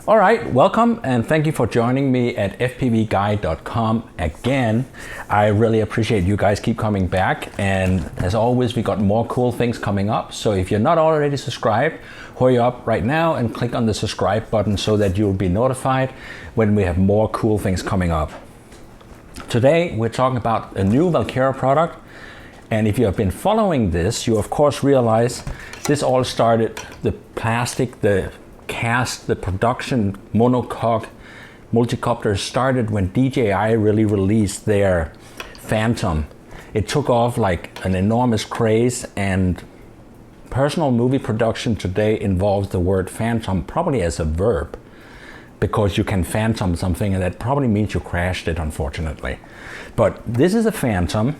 All right, welcome and thank you for joining me at fpvguide.com again. I really appreciate you guys keep coming back, and as always we got more cool things coming up. So if you're not already subscribed, hurry up right now and click on the subscribe button so that you'll be notified when we have more cool things coming up. Today we're talking about a new Walkera product, and if you have been following this, you of course realize this all started, the plastic, the cast, the production monocoque multicopter started when DJI really released their Phantom. It took off like an enormous craze, and personal movie production today involves the word phantom probably as a verb, because you can phantom something and that probably means you crashed it, unfortunately. But this is a Phantom,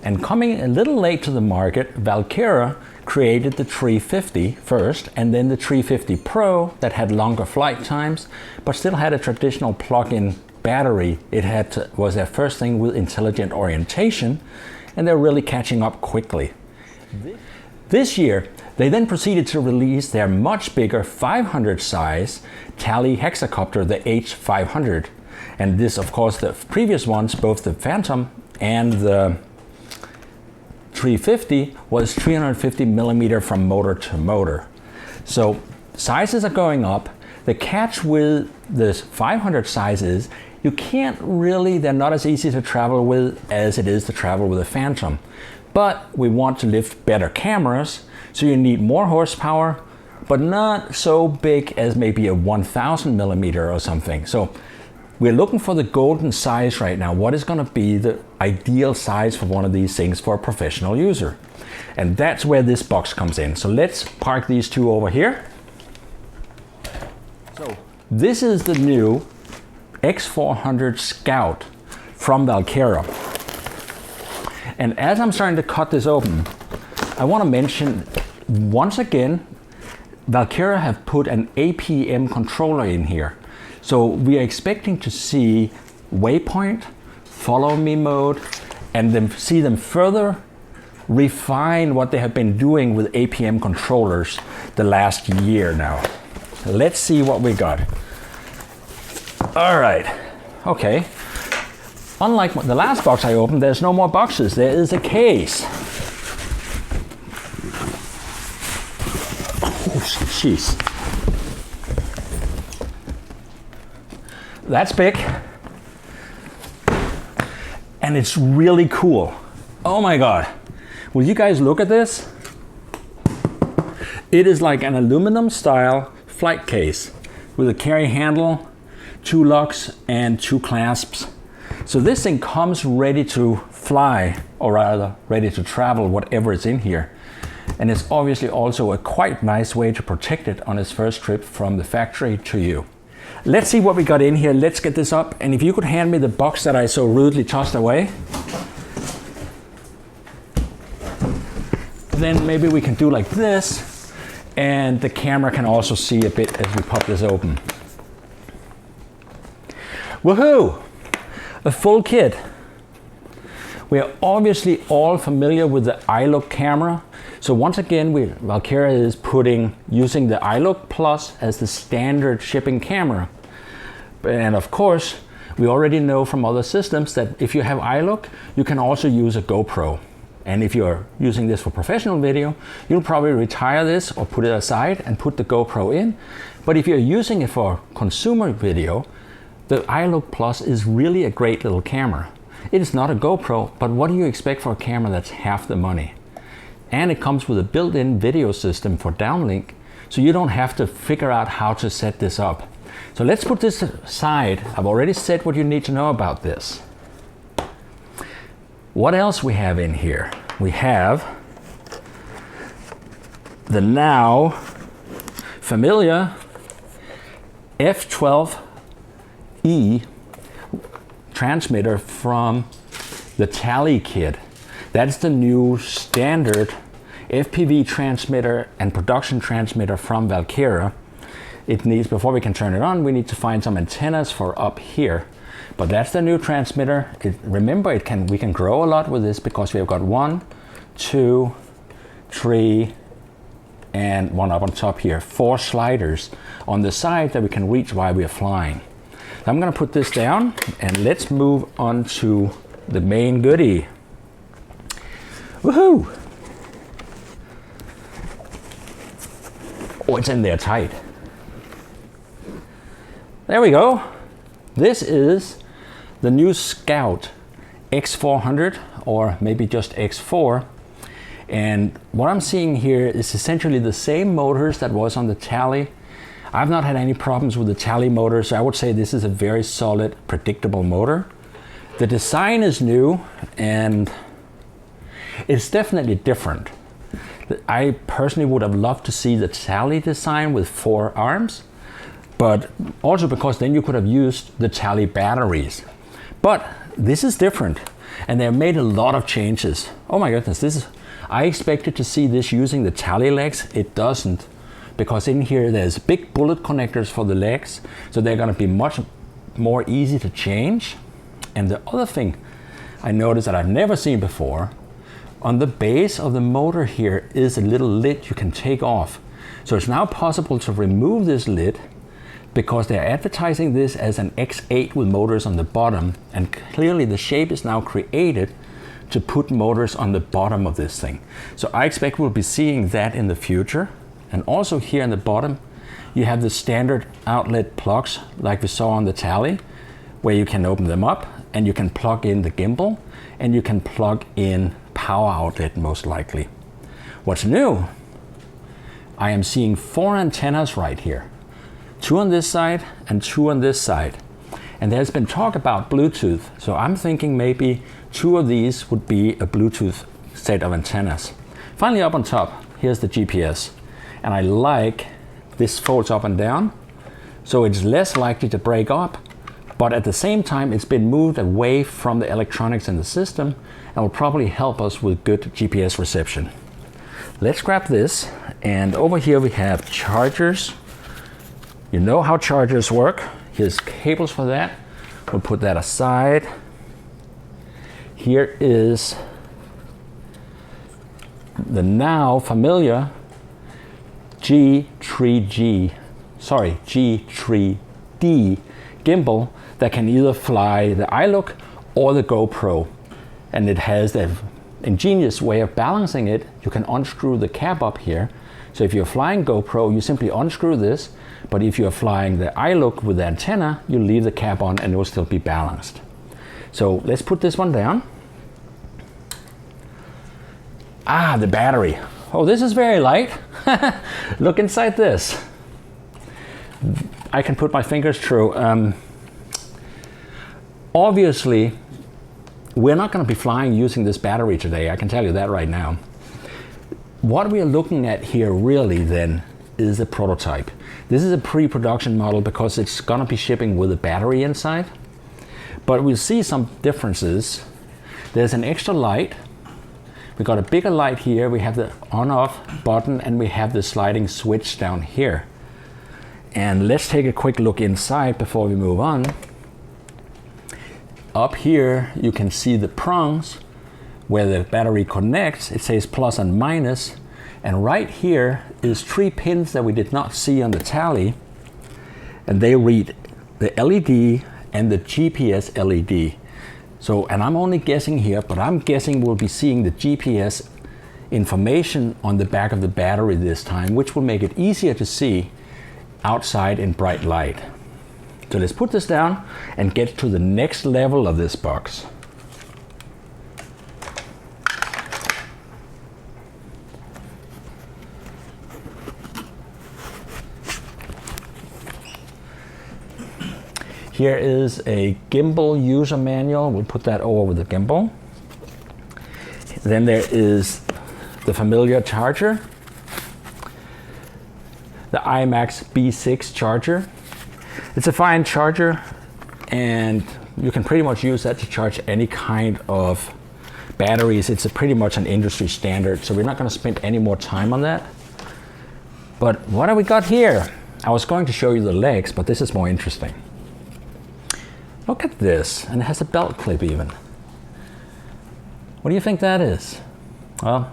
and coming a little late to the market, Walkera created the 350 first, and then the 350 Pro that had longer flight times, but still had a traditional plug-in battery. It was their first thing with intelligent orientation, and they're really catching up quickly. This year, they then proceeded to release their much bigger 500 size tally hexacopter, the H500. And this, of course, the previous ones, both the Phantom and the 350 was 350 millimeter from motor to motor. So sizes are going up. The catch with this 500 size is you can't really, they're not as easy to travel with as it is to travel with a Phantom. But we want to lift better cameras, so you need more horsepower, but not so big as maybe a 1000 millimeter or something. So we're looking for the golden size right now. What is going to be the ideal size for one of these things for a professional user? And that's where this box comes in. So let's park these two over here. So this is the new X4 SCOUT from Walkera. And as I'm starting to cut this open, I want to mention once again, Walkera have put an APM controller in here. So we are expecting to see waypoint, follow me mode, and then see them further refine what they have been doing with APM controllers the last year now. Let's see what we got. All right, okay. Unlike the last box I opened, there's no more boxes. There is a case. Oh, jeez. That's big, and it's really cool. Oh my God. Will you guys look at this? It is like an aluminum style flight case with a carry handle, 2 locks and 2 clasps. So this thing comes ready to fly, or rather ready to travel, whatever is in here. And it's obviously also a quite nice way to protect it on its first trip from the factory to you. Let's see what we got in here. Let's get this up. And if you could hand me the box that I so rudely tossed away, then maybe we can do like this, and the camera can also see a bit as we pop this open. Woohoo! A full kit. We are obviously all familiar with the iLook camera. So once again, Walkera is using the iLook Plus as the standard shipping camera. And of course, we already know from other systems that if you have iLook, you can also use a GoPro. And if you're using this for professional video, you'll probably retire this or put it aside and put the GoPro in. But if you're using it for consumer video, the iLook Plus is really a great little camera. It is not a GoPro, but what do you expect for a camera that's half the money? And it comes with a built-in video system for downlink, so you don't have to figure out how to set this up. So let's put this aside. I've already said what you need to know about this. What else we have in here? We have the now familiar F12E transmitter from the Tally kit. That's the new standard FPV transmitter and production transmitter from Walkera. It needs, before we can turn it on, we need to find some antennas for up here. But that's the new transmitter. Remember, we can grow a lot with this because we have got 1, 2, 3, and one up on top here. 4 sliders on the side that we can reach while we are flying. So I'm gonna put this down and let's move on to the main goodie. Woohoo! Oh, it's in there tight. There we go. This is the new SCOUT X400, or maybe just X4. And what I'm seeing here is essentially the same motors that was on the Tally. I've not had any problems with the Tally motor, so I would say this is a very solid, predictable motor. The design is new and it's definitely different. I personally would have loved to see the Tally design with 4 arms, but also because then you could have used the Tally batteries. But this is different, and they've made a lot of changes. Oh my goodness, I expected to see this using the Tally legs. It doesn't, because in here there's big bullet connectors for the legs, so they're gonna be much more easy to change. And the other thing I noticed that I've never seen before, on the base of the motor here is a little lid you can take off. So it's now possible to remove this lid because they're advertising this as an X8 with motors on the bottom, and clearly the shape is now created to put motors on the bottom of this thing. So I expect we'll be seeing that in the future. And also here in the bottom, you have the standard outlet plugs like we saw on the Tally, where you can open them up and you can plug in the gimbal and you can plug in power outlet most likely. What's new? I am seeing 4 antennas right here. 2 on this side and 2 on this side. And there's been talk about Bluetooth, so I'm thinking maybe 2 of these would be a Bluetooth set of antennas. Finally, up on top, here's the GPS. And I like this folds up and down, so it's less likely to break up, but at the same time it's been moved away from the electronics in the system and will probably help us with good GPS reception. Let's grab this, and over here we have chargers. You know how chargers work. Here's cables for that. We'll put that aside. Here is the now familiar G3D gimbal that can either fly the iLook or the GoPro. And it has the ingenious way of balancing it. You can unscrew the cap up here. So if you're flying GoPro, you simply unscrew this. But if you're flying the iLook with the antenna, you leave the cap on and it will still be balanced. So let's put this one down. Ah, the battery. Oh, this is very light. Look inside this. I can put my fingers through. Obviously, we're not going to be flying using this battery today. I can tell you that right now. What we are looking at here really then is a prototype. This is a pre-production model because it's going to be shipping with a battery inside. But we'll see some differences. There's an extra light. We got a bigger light here. We have the on-off button and we have the sliding switch down here. And let's take a quick look inside before we move on. Up here you can see the prongs where the battery connects. It says plus and minus. And right here is 3 pins that we did not see on the Tally. And they read the LED and the GPS LED. So, and I'm only guessing here, but I'm guessing we'll be seeing the GPS information on the back of the battery this time, which will make it easier to see outside in bright light. So let's put this down and get to the next level of this box. Here is a gimbal user manual. We'll put that over the gimbal. Then there is the familiar charger, the IMAX B6 charger. It's a fine charger, and you can pretty much use that to charge any kind of batteries, it's pretty much an industry standard, so we're not going to spend any more time on that. But what have we got here? I was going to show you the legs, but this is more interesting. Look at this, and it has a belt clip even. What do you think that is? Well,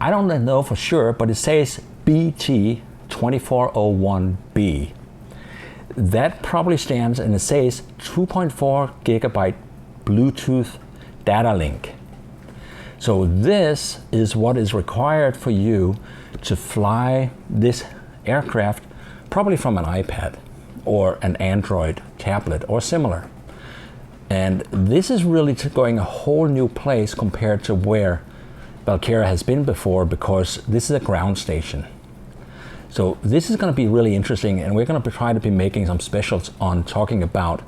I don't know for sure, but it says BT2401B. That probably stands, and it says 2.4 gigabyte Bluetooth data link. So this is what is required for you to fly this aircraft, probably from an iPad or an Android tablet or similar. And this is really going a whole new place compared to where Walkera has been before, because this is a ground station. So this is going to be really interesting, and we're going to try to be making some specials on talking about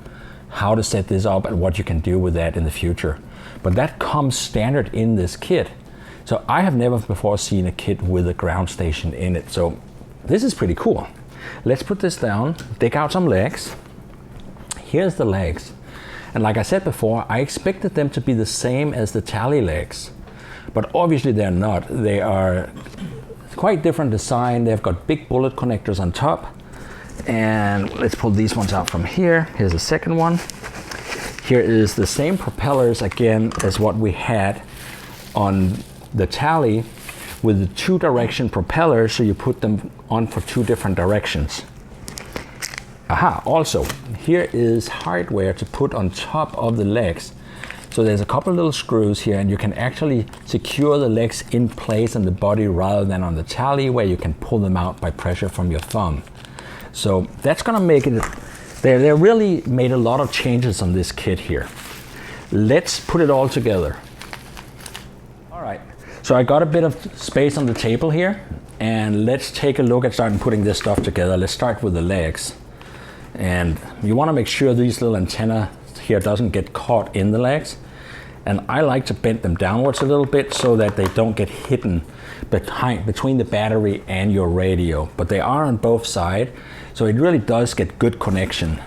how to set this up and what you can do with that in the future. But that comes standard in this kit. So I have never before seen a kit with a ground station in it. So this is pretty cool. Let's put this down, dig out some legs. Here's the legs. And like I said before, I expected them to be the same as the Tally legs. But obviously they're not. They are quite different design. They've got big bullet connectors on top. And let's pull these ones out from here. Here's the second one. Here is the same propellers again as what we had on the Tally, with the 2-direction propellers, so you put them on for 2 different directions. Aha, also, here is hardware to put on top of the legs. So there's a couple of little screws here, and you can actually secure the legs in place on the body rather than on the Tally, where you can pull them out by pressure from your thumb. So that's gonna make it, they really made a lot of changes on this kit here. Let's put it all together. All right, so I got a bit of space on the table here, and let's take a look at starting putting this stuff together. Let's start with the legs. And you wanna make sure these little antenna here doesn't get caught in the legs. And I like to bend them downwards a little bit so that they don't get hidden between the battery and your radio. But they are on both sides, so it really does get good connection.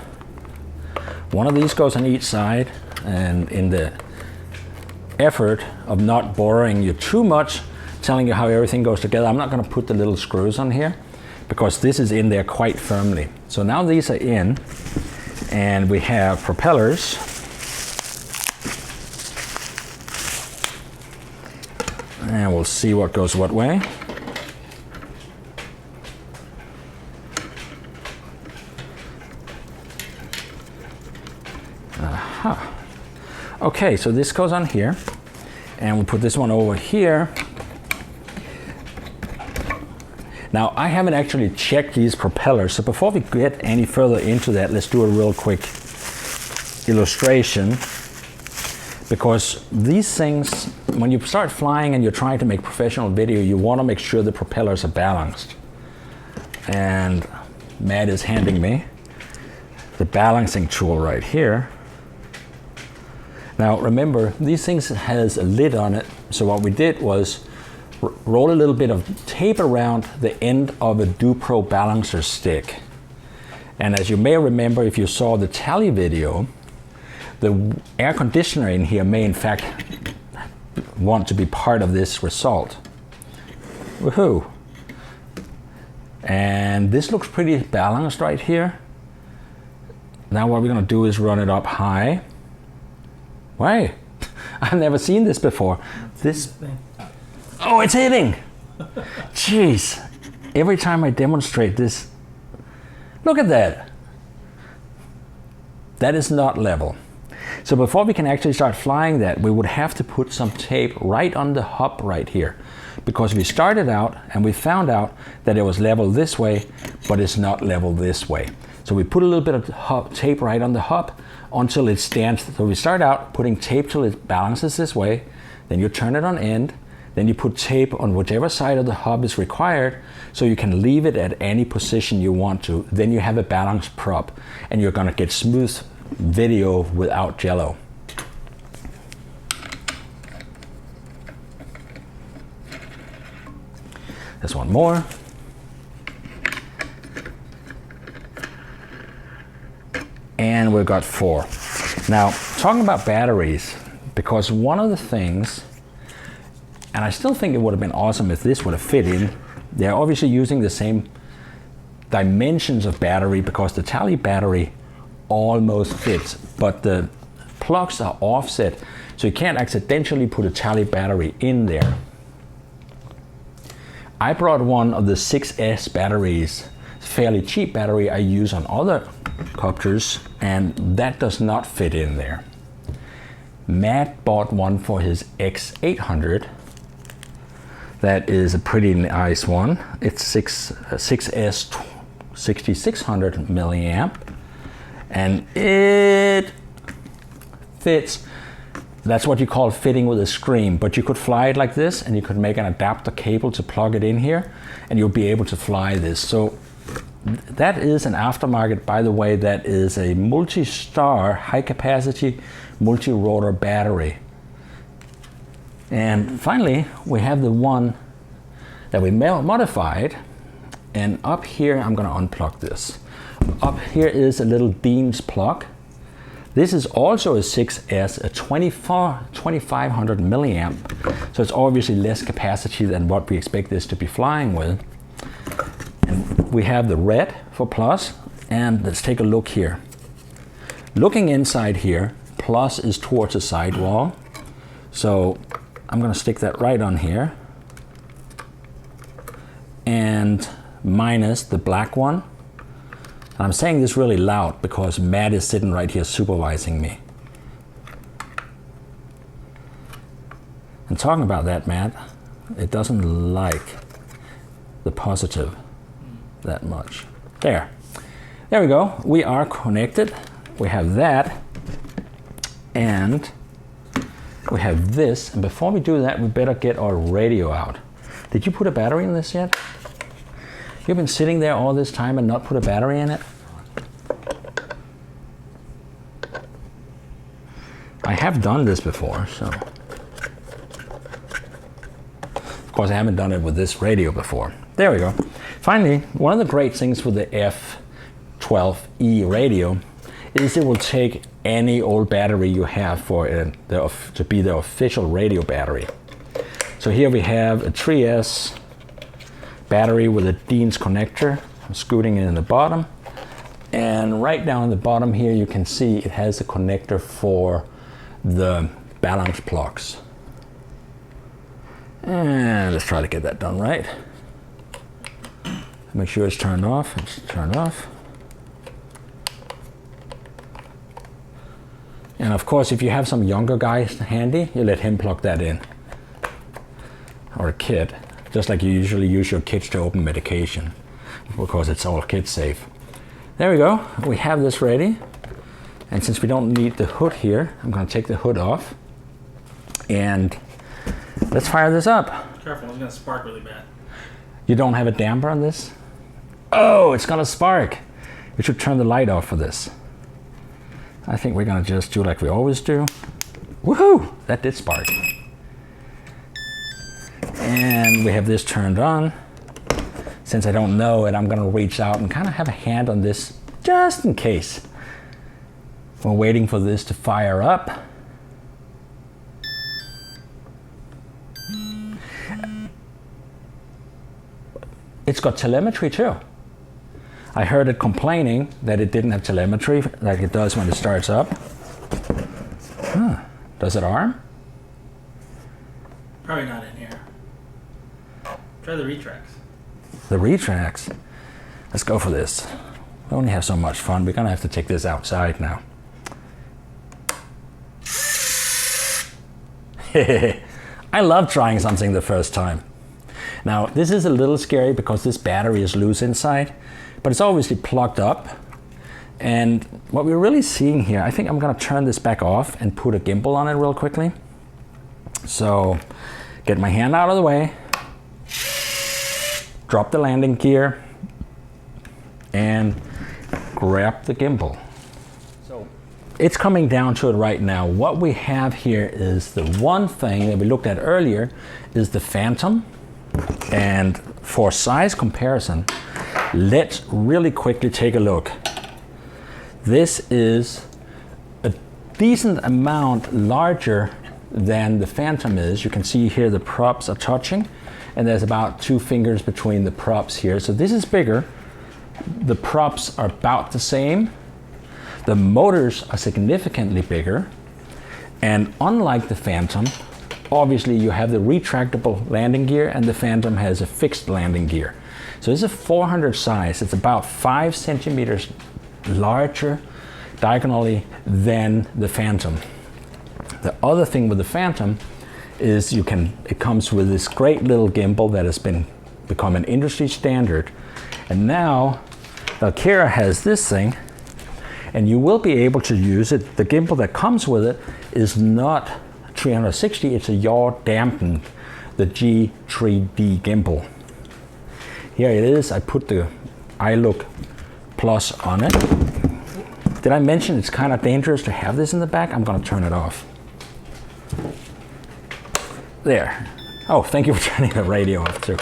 One of these goes on each side, and in the effort of not boring you too much, telling you how everything goes together, I'm not going to put the little screws on here, because this is in there quite firmly. So now these are in, and we have propellers. And we'll see what goes what way. Aha. Okay, so this goes on here, and we'll put this one over here. Now, I haven't actually checked these propellers, so before we get any further into that, let's do a real quick illustration. Because these things, when you start flying and you're trying to make professional video, you want to make sure the propellers are balanced. And Matt is handing me the balancing tool right here. Now remember, these things has a lid on it, so what we did was roll a little bit of tape around the end of a Dupro balancer stick. And as you may remember, if you saw the Tally video, the air conditioner in here may in fact want to be part of this result. Woohoo! And this looks pretty balanced right here. Now what we're going to do is run it up high. Wait, I've never seen this before. This, oh, it's hitting! Jeez, every time I demonstrate this, look at that. That is not level. So before we can actually start flying that, we would have to put some tape right on the hub right here, because we started out and we found out that it was level this way, but it's not level this way. So we put a little bit of tape right on the hub until it stands. So we start out putting tape till it balances this way, then you turn it on end, then you put tape on whichever side of the hub is required, so you can leave it at any position you want to. Then you have a balanced prop, and you're gonna get smooth video without jello. There's one more. And we've got 4. Now, talking about batteries, because one of the things, and I still think it would have been awesome if this would have fit in. They're obviously using the same dimensions of battery because the Tally battery almost fits, but the plugs are offset, so you can't accidentally put a Tally battery in there. I brought one of the 6S batteries, fairly cheap battery I use on other copters, and that does not fit in there. Matt bought one for his X800. That is a pretty nice one. It's 6S 6600 milliamp, and it fits. That's what you call fitting with a screen, but you could fly it like this, and you could make an adapter cable to plug it in here, and you'll be able to fly this. So that is an aftermarket, by the way. That is a multi-star high capacity multi-rotor battery. And finally, we have the one that we modified, and up here, I'm going to unplug this. Up here is a little Dean's plug. This is also a 6S, a 2500 milliamp, so it's obviously less capacity than what we expect this to be flying with. And we have the red for plus, and let's take a look here. Looking inside here, plus is towards the sidewall, so I'm going to stick that right on here, and minus the black one. I'm saying this really loud because Matt is sitting right here supervising me. And talking about that, Matt, it doesn't like the positive that much. There we go. We are connected. We have that, and we have this. And before we do that, we better get our radio out. Did you put a battery in this yet? You've been sitting there all this time and not put a battery in it? I have done this before, so. Of course, I haven't done it with this radio before. There we go. Finally, one of the great things with the F12E radio is it will take any old battery you have for it to be the official radio battery. So here we have a 3S battery with a Dean's connector. I'm scooting it in the bottom. And right down the bottom here, you can see it has a connector for the balance plugs. And let's try to get that done right. Make sure it's turned off. It's turned off. And of course, if you have some younger guy handy, you let him plug that in. Or a kid. Just like you usually use your kids to open medication, because it's all kid safe. There we go. We have this ready. And since we don't need the hood here, I'm going to take the hood off. And let's fire this up. Careful, it's going to spark really bad. You don't have a damper on this? Oh, it's going to spark. We should turn the light off for this. I think we're going to just do like we always do. Woohoo! That did spark. And we have this turned on. Since I don't know it, I'm going to reach out and kind of have a hand on this just in case. We're waiting for this to fire up. It's got telemetry too. I heard it complaining that it didn't have telemetry like it does when it starts up. Huh. Does it arm? Probably not in here. Try the retracts. The retracts? Let's go for this. We only have so much fun. We're gonna have to take this outside now. I love trying something the first time. Now, this is a little scary because this battery is loose inside, but it's obviously plugged up. And what we're really seeing here, I think I'm gonna turn this back off and put a gimbal on it real quickly. So, get my hand out of the way, drop the landing gear, and grab the gimbal. So, it's coming down to it right now. What we have here is the one thing that we looked at earlier is the Phantom. And for size comparison, let's really quickly take a look. This is a decent amount larger than the Phantom is. You can see here the props are touching, and there's about 2 fingers between the props here. So this is bigger. The props are about the same. The motors are significantly bigger. And unlike the Phantom, obviously you have the retractable landing gear, and the Phantom has a fixed landing gear. So this is a 400 size. It's about 5 centimeters larger diagonally than the Phantom. The other thing with the Phantom is it comes with this great little gimbal that has become an industry standard. And now Walkera has this thing, and you will be able to use it. The gimbal that comes with it is not 360, it's a yaw dampened, the G3D gimbal. Here it is. I put the iLook Plus on it. Did I mention it's kind of dangerous to have this in the back? I'm going to turn it off. There. Oh, thank you for turning the radio off too.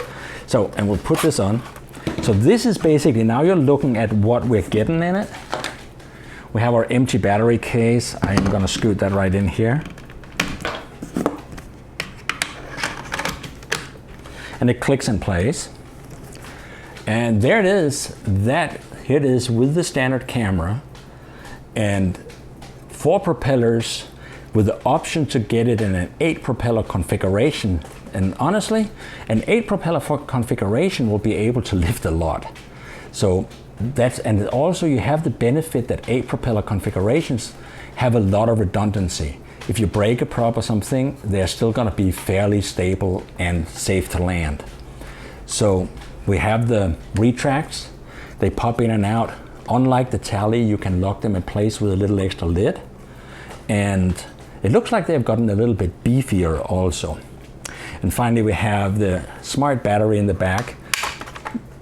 So, and we'll put this on. So this is basically, now you're looking at what we're getting in it. We have our empty battery case. I'm going to scoot that right in here. And it clicks in place. And there it is. Here it is with the standard camera and 4 propellers with the option to get it in an 8 propeller configuration. And honestly, an 8 propeller configuration will be able to lift a lot. So and also you have the benefit that 8 propeller configurations have a lot of redundancy. If you break a prop or something, they're still going to be fairly stable and safe to land. So we have the retracts. They pop in and out. Unlike the Tally, you can lock them in place with a little extra lid. And it looks like they've gotten a little bit beefier also. And finally, we have the smart battery in the back,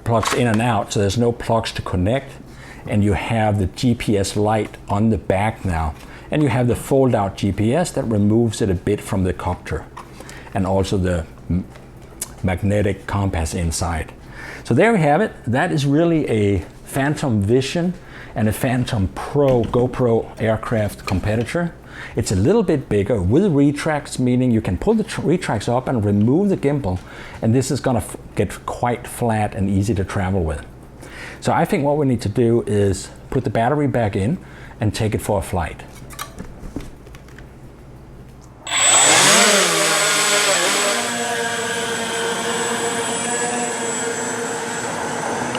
plugs in and out, so there's no plugs to connect. And you have the GPS light on the back now. And you have the fold-out GPS that removes it a bit from the copter. And also the magnetic compass inside. So there we have it. That is really a Phantom Vision and a Phantom Pro GoPro aircraft competitor. It's a little bit bigger with retracts, meaning you can pull the retracts up and remove the gimbal, and this is going to get quite flat and easy to travel with. So I think what we need to do is put the battery back in and take it for a flight.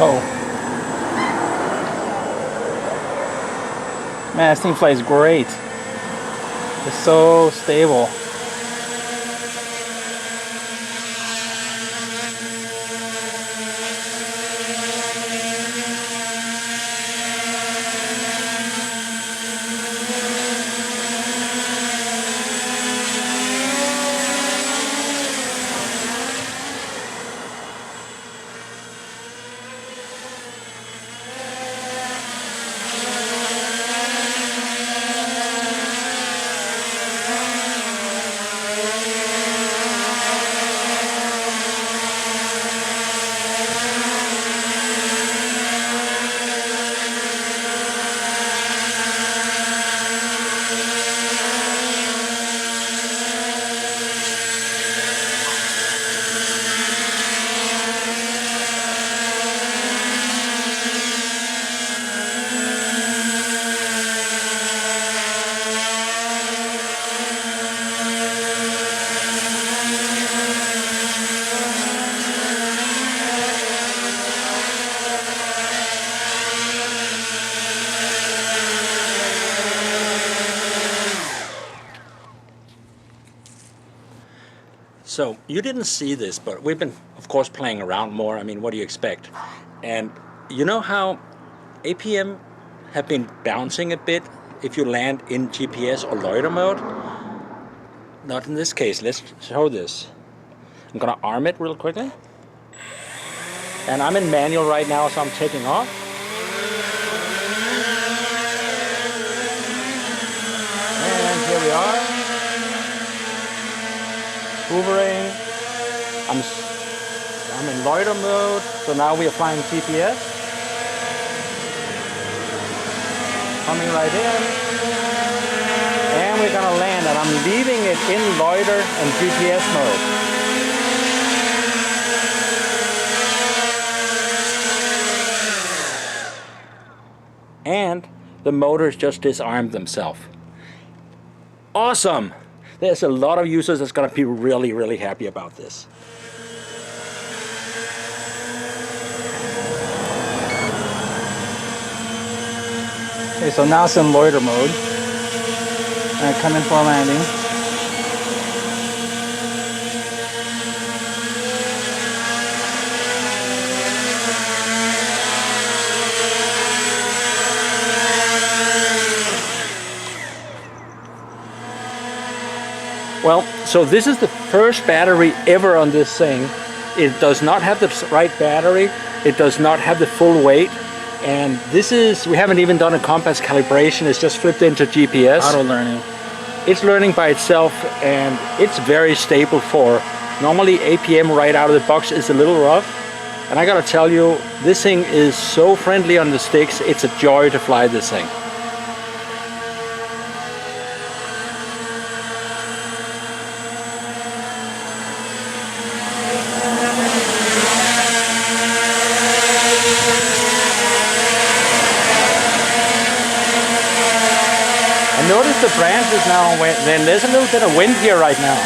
Oh. Man, this thing flies great. It's so stable. So you didn't see this, but we've been, of course, playing around more. I mean, what do you expect? And you know how APM have been bouncing a bit if you land in GPS or loiter mode? Not in this case. Let's show this. I'm gonna arm it real quickly. And I'm in manual right now, so I'm taking off. And here we are. Hoovering. I'm in loiter mode, so now we are flying GPS. Coming right in. And we're gonna land, and I'm leaving it in loiter and GPS mode. And the motors just disarmed themselves. Awesome! There's a lot of users that's gonna be really, really happy about this. Okay, so now it's in loiter mode. And come in for a landing. Well, so this is the first battery ever on this thing. It does not have the right battery. It does not have the full weight. And this is, we haven't even done a compass calibration. It's just flipped into GPS. Auto learning. It's learning by itself, and it's very stable for, normally APM right out of the box is a little rough. And I gotta tell you, this thing is so friendly on the sticks. It's a joy to fly this thing. Notice the branches now, then there's a little bit of wind here right now.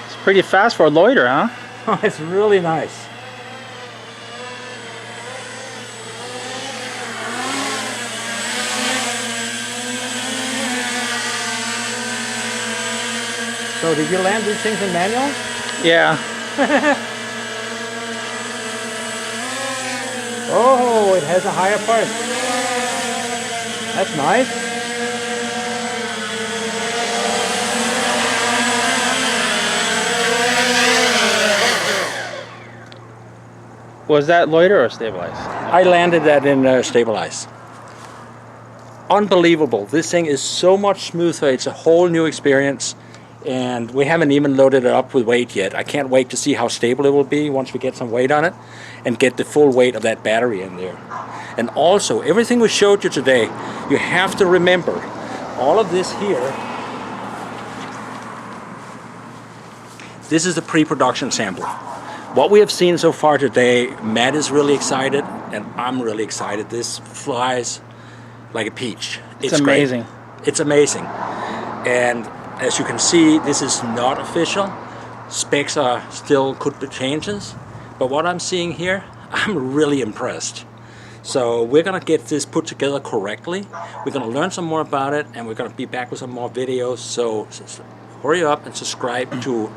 It's pretty fast for a loiter, huh? Oh, it's really nice. So did you land these things in manual? Yeah. Oh, it has a higher part. That's nice. Was that loiter or stabilized? I landed that in stabilize. Unbelievable. This thing is so much smoother. It's a whole new experience. And we haven't even loaded it up with weight yet. I can't wait to see how stable it will be once we get some weight on it and get the full weight of that battery in there. And also, everything we showed you today, you have to remember, all of this here, this is the pre-production sample. What we have seen so far today, Matt is really excited, and I'm really excited. This flies like a peach. It's amazing. Great. It's amazing. And as you can see, this is not official. Specs are still could be changes, but what I'm seeing here, I'm really impressed. So we're gonna get this put together correctly. We're gonna learn some more about it, and we're gonna be back with some more videos. So hurry up and subscribe to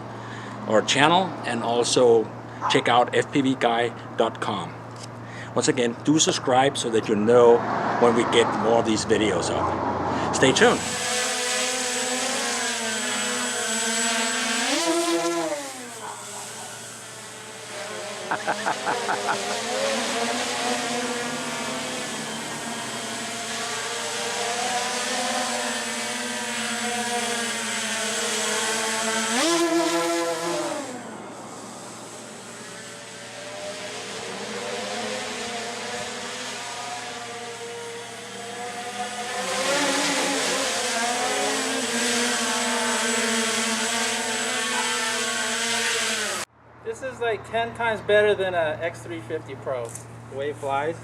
our channel, and also check out fpvguy.com. Once again, do subscribe so that you know when we get more of these videos up. Stay tuned. This is like 10 times better than a X350 Pro, the way it flies.